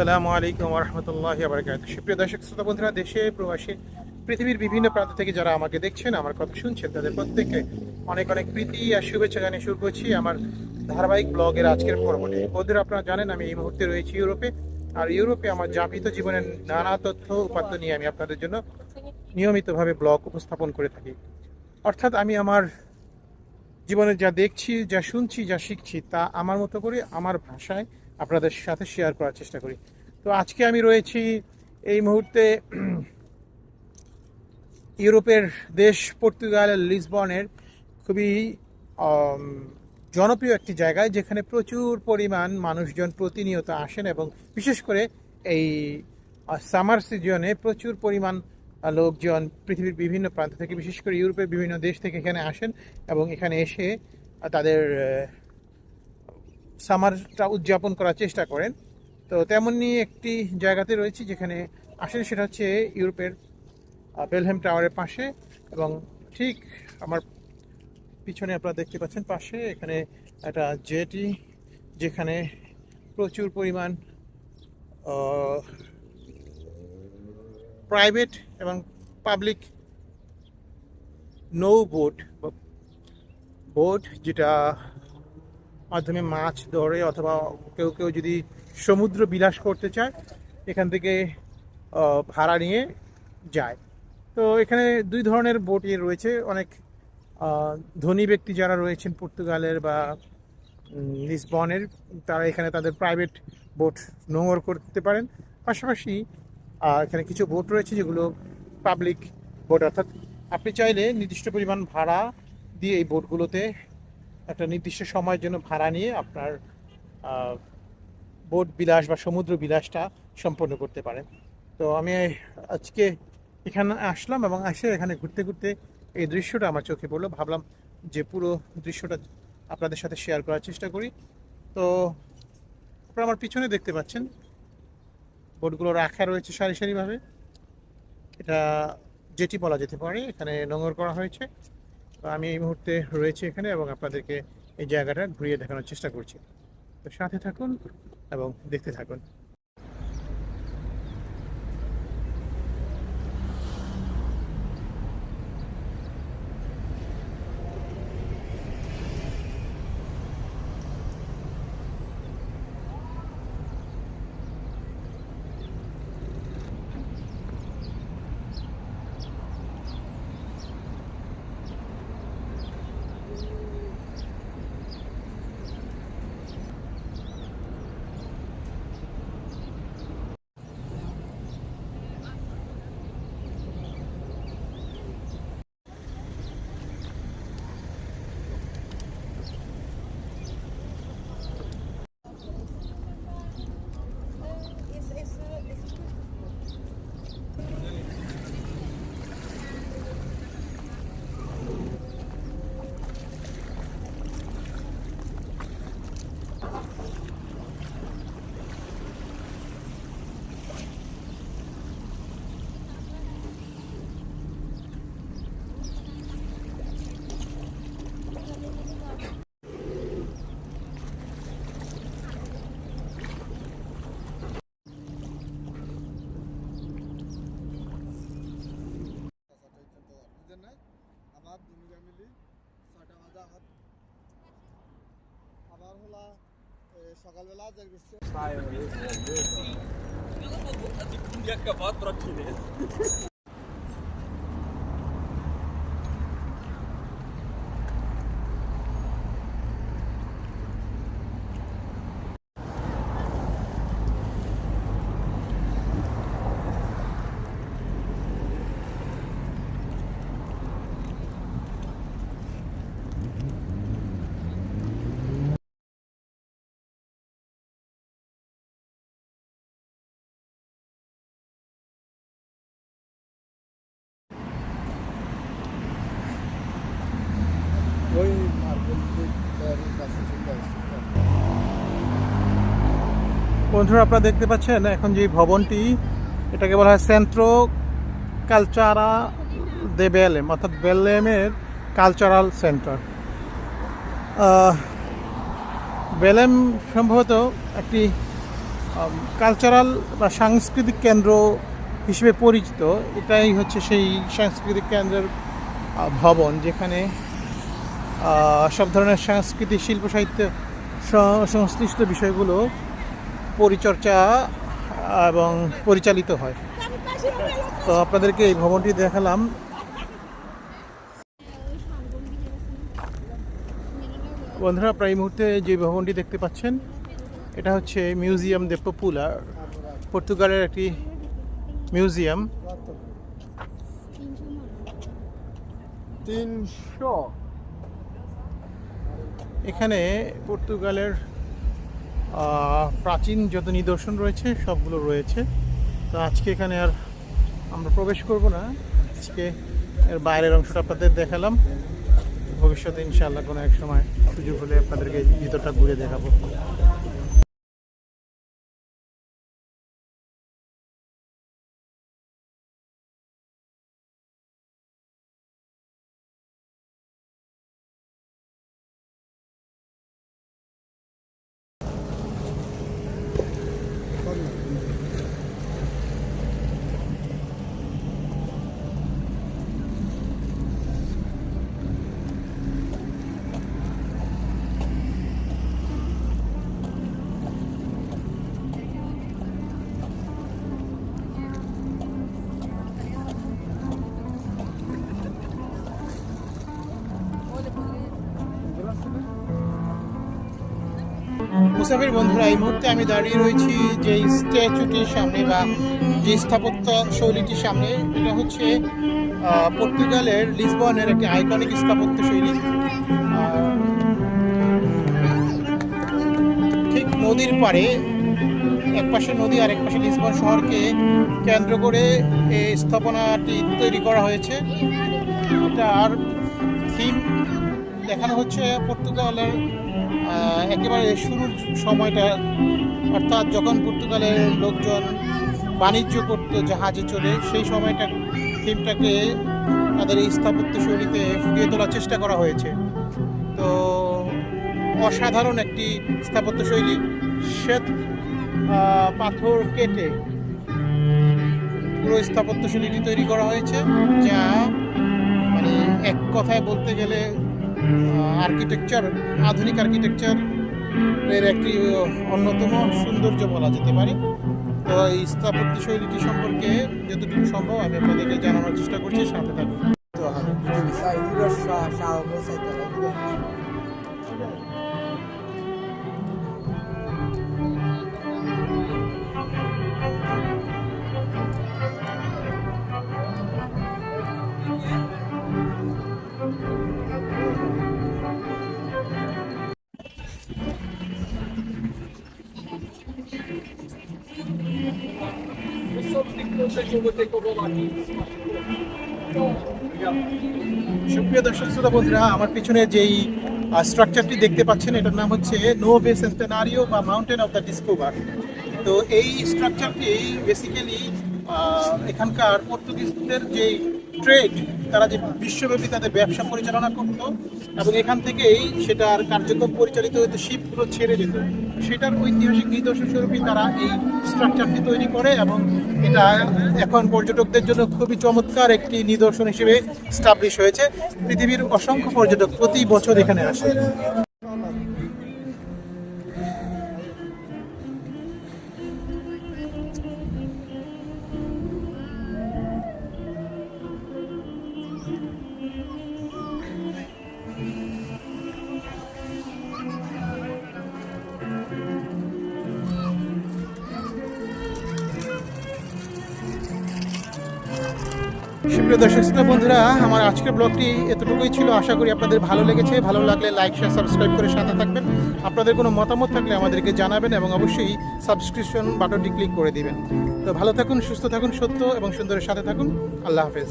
আসসালামু আলাইকুম ওয়া রাহমাতুল্লাহি ওয়া বারাকাতুহু। সুপ্রিয় দর্শক শ্রোতা বন্ধুরা, দেশে প্রবাসী পৃথিবীর বিভিন্ন প্রান্ত থেকে যারা আমাকে দেখছেন, আমার কথা শুনছেন, তাদের প্রত্যেককে অনেক অনেক প্রীতি আর শুভেচ্ছা জানিয়ে শুরু করছি আমার ধারাবাহিক ব্লগের আজকের পর্বটি। বন্ধুরা, আপনারা জানেন আমি এই মুহূর্তে রয়েছি ইউরোপে। আর ইউরোপে আমার যাপিত জীবনের নানা তথ্য উপাত্ত নিয়ে আমি আপনাদের জন্য নিয়মিতভাবে ব্লগ উপস্থাপন করে থাকি। অর্থাৎ আমি আমার জীবনে যা দেখছি, যা শুনছি, যা শিখছি, তা আমার মতো করে আমার ভাষায় আপনাদের সাথে শেয়ার করার চেষ্টা করি। তো আজকে আমি রয়েছি এই মুহূর্তে ইউরোপের দেশ পর্তুগালের লিসবনের খুবই আম, জনপ্রিয় একটি জায়গায়, যেখানে প্রচুর পরিমাণ মানুষজন প্রতিনিয়ত আসেন এবং বিশেষ করে এই সামার সিজনে প্রচুর পরিমাণ লোকজন পৃথিবীর বিভিন্ন প্রান্ত থেকে, বিশেষ করে ইউরোপের বিভিন্ন দেশ থেকে এখানে আসেন এবং এখানে এসে তাদের সামারটা উদযাপন করার চেষ্টা করেন। তো তেমনই একটি জায়গাতে রয়েছি যেখানে আসেন, সেটা হচ্ছে ইউরোপের বেলহেম টাওয়ারের পাশে। এবং ঠিক আমার পিছনে আপনারা দেখতে পাচ্ছেন পাশে এখানে একটা জেটি, যেখানে প্রচুর পরিমাণ প্রাইভেট এবং পাবলিক নৌ বোট বা বোট, যেটা মাধ্যমে মাছ ধরে অথবা কেউ কেউ যদি সমুদ্র বিলাস করতে চায় এখান থেকে ভাড়া নিয়ে যায়। তো এখানে দুই ধরনের বোটই রয়েছে। অনেক ধনী ব্যক্তি যারা রয়েছেন পর্তুগালের বা লিসবনের, তারা এখানে তাদের প্রাইভেট বোট নোঙর করতে পারেন। পাশাপাশি এখানে কিছু বোট রয়েছে যেগুলো পাবলিক বোট, অর্থাৎ আপনি চাইলে নির্দিষ্ট পরিমাণ ভাড়া দিয়ে এই বোটগুলোতে একটা নির্দিষ্ট সময়ের জন্য ভাড়া নিয়ে আপনার বোট বিলাস বা সমুদ্র বিলাসটা সম্পন্ন করতে পারেন। তো আমি আজকে এখানে আসলাম এবং এসে এখানে ঘুরতে ঘুরতে এই দৃশ্যটা আমার চোখে পড়লো। ভাবলাম যে পুরো দৃশ্যটা আপনাদের সাথে শেয়ার করার চেষ্টা করি। তো আপনারা আমার পিছনে দেখতে পাচ্ছেন বোটগুলো রাখা রয়েছে সারি সারিভাবে। এটা জেটি বলা যেতে পারে, এখানে নোঙর করা হয়েছে। তো আমি এই মুহূর্তে রয়েছি এখানে এবং আপনাদেরকে এই জায়গাটা ঘুরিয়ে দেখানোর চেষ্টা করছি। তো সাথে থাকুন এবং দেখতে থাকুন। সকালবেলা ওই বন্ধুরা, আপনারা দেখতে পাচ্ছেন এখন যে ভবনটি, এটাকে বলা হয় সেন্ট্রো কালচারা দে বেলেম, অর্থাৎ বেলেমের কালচারাল সেন্টার। বেলেম সম্ভবত একটি কালচারাল বা সাংস্কৃতিক কেন্দ্র হিসেবে পরিচিত। এটাই হচ্ছে সেই সাংস্কৃতিক কেন্দ্রের ভবন, যেখানে সব ধরনের সাংস্কৃতিক শিল্প সাহিত্য সংশ্লিষ্ট বিষয়গুলো পরিচর্চা এবং পরিচালিত হয়। তো আপনাদেরকে এই ভবনটি দেখালাম। বন্ধুরা, প্রায় মুহূর্তে যে ভবনটি দেখতে পাচ্ছেন এটা হচ্ছে মিউজিয়াম দে পপুলার, পর্তুগালের একটি মিউজিয়াম। 300 এখানে পর্তুগালের প্রাচীন যত নিদর্শন রয়েছে সবগুলো রয়েছে। তো আজকে এখানে আর আমরা প্রবেশ করব না, আজকে এর বাইরের অংশটা আপনাদের দেখালাম। ভবিষ্যতে ইনশাআল্লাহ কোনো এক সময় সুযোগ হলে আপনাদেরকে ভিতরটা ঘুরে দেখাবো। মুসাফির বন্ধুরা, এই মুহূর্তে আমি দাঁড়িয়ে রয়েছি যে স্ট্যাচুটির সামনে বা যে স্থাপত্য শৈলীটির সামনে। এটা হচ্ছে পর্তুগালের লিসবনের একটি আইকনিক স্থাপত্য শৈলী। ঠিক নদীর পাড়ে, এক পাশে নদী আর এক পাশে লিসবন শহরকে কেন্দ্র করে এই স্থাপনাটি তৈরি করা হয়েছে। এটার থিম দেখানো হচ্ছে পর্তুগালের একেবারে শুরুর সময়টা, অর্থাৎ যখন পর্তুগালের লোকজন বাণিজ্য করতো জাহাজে চড়ে, সেই সময়টা থিমটাকে তাদের এই স্থাপত্য শৈলীতে ফুটিয়ে তোলার চেষ্টা করা হয়েছে। তো অসাধারণ একটি স্থাপত্য শৈলী, শ্বেত পাথর কেটে পুরো স্থাপত্য শৈলীটি তৈরি করা হয়েছে, যা মানে এক কথায় বলতে গেলে আর্কিটেকচার, আধুনিক আর্কিটেকচারের একটি অন্যতম সৌন্দর্য বলা যেতে পারে। তো এই স্থাপত্য শৈলীটি সম্পর্কে যতটুকু সম্ভব আমি আপনাদেরকে জানানোর চেষ্টা করছি, সাথে থাকুন। সুপ্রিয় দর্শক শ্রোতা বন্ধুরা, আমার পিছনে যেই স্ট্রাকচারটি দেখতে পাচ্ছেন এটার নাম হচ্ছে নোভে সেন্টেনারিও বা মাউন্টেন অফ দ্য ডিসকভার। তো এই স্ট্রাকচারটি বেসিক্যালি এখানকার পর্তুগিজদের যেই ট্রেড, তারা যে বিশ্বব্যাপী তাদের ব্যবসা পরিচালনা করতো এবং এখান থেকেই সেটার কার্যক্রম পরিচালিত হতো, শিপগুলো ছেড়ে যেত, সেটার ঐতিহাসিক নিদর্শন স্বরূপই তারা এই স্ট্রাকচারটি তৈরি করে এবং এটা এখন পর্যটকদের জন্য খুবই চমৎকার একটি নিদর্শন হিসেবে স্টাবলিশ হয়েছে। পৃথিবীর অসংখ্য পর্যটক প্রতি বছর এখানে আসে। সুপ্রিয় দর্শক শ্রোতা বন্ধুরা, আমার আজকের ব্লগটি এতটুকুই ছিল। আশা করি আপনাদের ভালো লেগেছে। ভালো লাগলে লাইক, শেয়ার, সাবস্ক্রাইব করে সাথে থাকবেন। আপনাদের কোনো মতামত থাকলে আমাদেরকে জানাবেন এবং অবশ্যই সাবস্ক্রিপশন বাটনটি ক্লিক করে দিবেন। তো ভালো থাকুন, সুস্থ থাকুন, সত্য এবং সুন্দরের সাথে থাকুন। আল্লাহ হাফেজ।